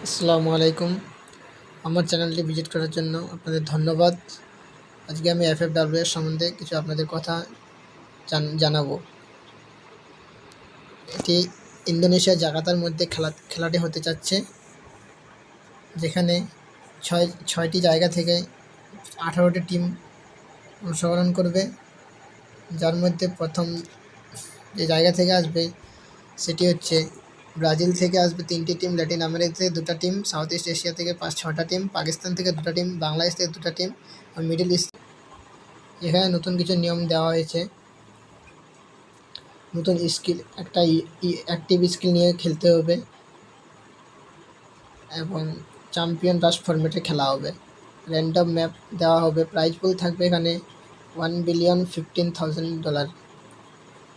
আসসালামু আলাইকুম। আমার চ্যানেলটি ভিজিট করার জন্য আপনাদের ধন্যবাদ। আজকে আমি এফএফডব্লিউ এর সম্বন্ধে কিছু আপনাদের কথা জানাবো। এটি ইন্দোনেশিয়া জাকার্তার মধ্যে খেলাটি হতে যাচ্ছে, যেখানে ছয়টি জায়গা থেকে 18টি টিম অংশগ্রহণ করবে, যার মধ্যে প্রথম যে জায়গা থেকে আসবে সেটি হচ্ছে ব্রাজিল থেকে আসবে 3টি টিম, ল্যাটিন আমেরিকা থেকে 2টা টিম, সাউথ ইস্ট এশিয়া থেকে 6টা টিম, পাকিস্তান থেকে 2টা টিম, বাংলাদেশ থেকে 2টা টিম আর মিডল ইস্ট। এখানে নতুন কিছু নিয়ম দেওয়া হয়েছে। নতুন স্কিল, একটা অ্যাক্টিভ স্কিল নিয়ে খেলতে হবে এবং চ্যাম্পিয়ন রাশ ফরম্যাটে খেলা হবে। র্যান্ডম ম্যাপ দেওয়া হবে। প্রাইজ পুল থাকবে এখানে $1,015,000,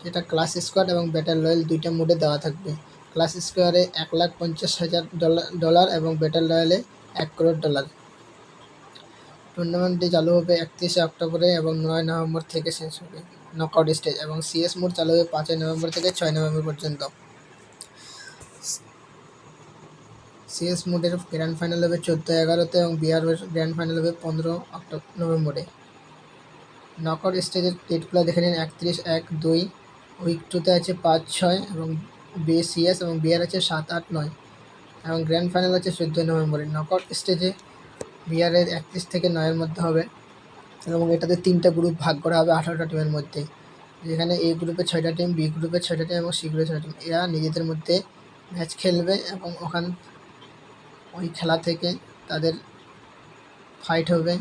যেটা ক্লাস স্কোয়াড এবং ব্যাটল রয়্যাল দুইটা মোডে দেওয়া থাকবে। ক্লাস স্কোয়ারে $1,50,000 এবং ব্যাটল রয়্যালে $1,00,00,000। টুর্নামেন্টটি চালু হবে 31শে অক্টোবরে এবং 9 নভেম্বর থেকে শেষ হবে নকআউট স্টেজ, এবং সিএস মোড চালু হবে 5 নভেম্বর থেকে 6 নভেম্বর পর্যন্ত। সিএস মোডের গ্র্যান্ড ফাইনাল হবে 14/11-তে এবং বিআর গ্র্যান্ড ফাইনাল হবে 15 নভেম্বরে। নকআউট স্টেজের ডেটগুলো দেখে নিন। 31-1-2, উইক 2তে আছে 5-6 এবং সিএস এবং বিআর আছে 7-8-9 এবং গ্র্যান্ড ফাইনাল আছে 14 নভেম্বরে। নকআউট স্টেজে বিআরের 31 থেকে 9-এর মধ্যে হবে এবং এটাতে 3টা গ্রুপ ভাগ করা হবে 18টা টিমের মধ্যে, যেখানে এ গ্রুপে 6টা টিম, বি গ্রুপে 6টা টিম এবং সি গ্রুপে 6টা টিম। এরা নিজেদের মধ্যে ম্যাচ খেলবে এবং ওই খেলা থেকে তাদের ফাইট হবে।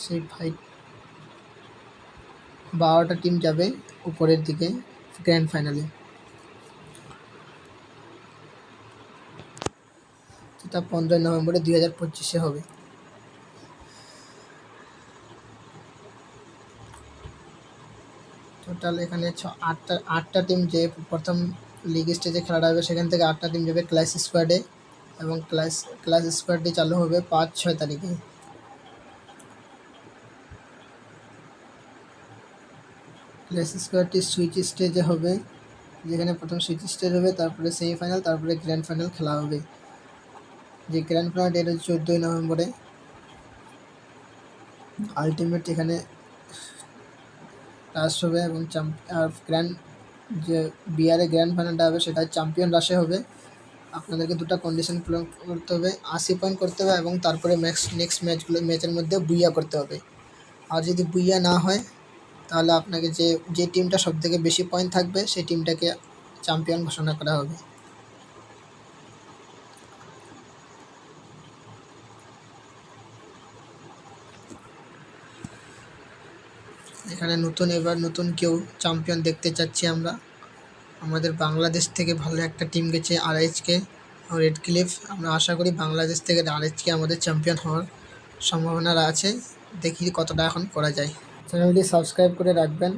সেই ফাইট 12টা টিম যাবে উপরের দিকে গ্র্যান্ড ফাইনালে, যেটা 15 নভেম্বরে 2025-এ হবে। টোটাল এখানে 8টা টিম যে প্রথম লিগ স্টেজে খেলাটা হবে সেখান থেকে 8টা টিম যাবে ক্লাস স্কোয়াডে এবং ক্লাস স্কোয়াডটি চালু হবে 5-6 তারিখে। ক্লাস স্কোয়াডটি সুইচ স্টেজে হবে, যেখানে প্রথম সুইচ স্টেজ হবে, তারপরে সেমিফাইনাল, তারপরে গ্র্যান্ড ফাইনাল খেলা হবে। যে গ্র্যান্ড ফাইনাল ডেট হচ্ছে 14 নভেম্বরে। আলটিমেট এখানে রাশ হবে এবং যে বিআরে গ্র্যান্ড ফাইনালটা হবে সেটা চ্যাম্পিয়ন রাশে হবে। আপনাদেরকে 2টা কন্ডিশন পূরণ করতে হবে, 80 পয়েন্ট করতে হবে এবং তারপরে নেক্সট ম্যাচের মধ্যে বুইয়া করতে হবে। আর যদি বুইয়া না হয় তাহলে আপনাকে যে টিমটা সবথেকে বেশি পয়েন্ট থাকবে সেই টিমটাকে চ্যাম্পিয়ন ঘোষণা করা হবে। এখানে এবার নতুন কেউ চ্যাম্পিয়ন দেখতে চাচ্ছি আমরা। আমাদের বাংলাদেশ থেকে ভালো একটা টিম গেছে আরএইচকে ও রেড ক্লিফ। আমরা আশা করি বাংলাদেশ থেকে আরএইচকে আমাদের চ্যাম্পিয়ন হওয়ার সম্ভাবনা আছে। দেখি কতটা এখন করা যায়। চ্যানেলটি সাবস্ক্রাইব করে রাখবেন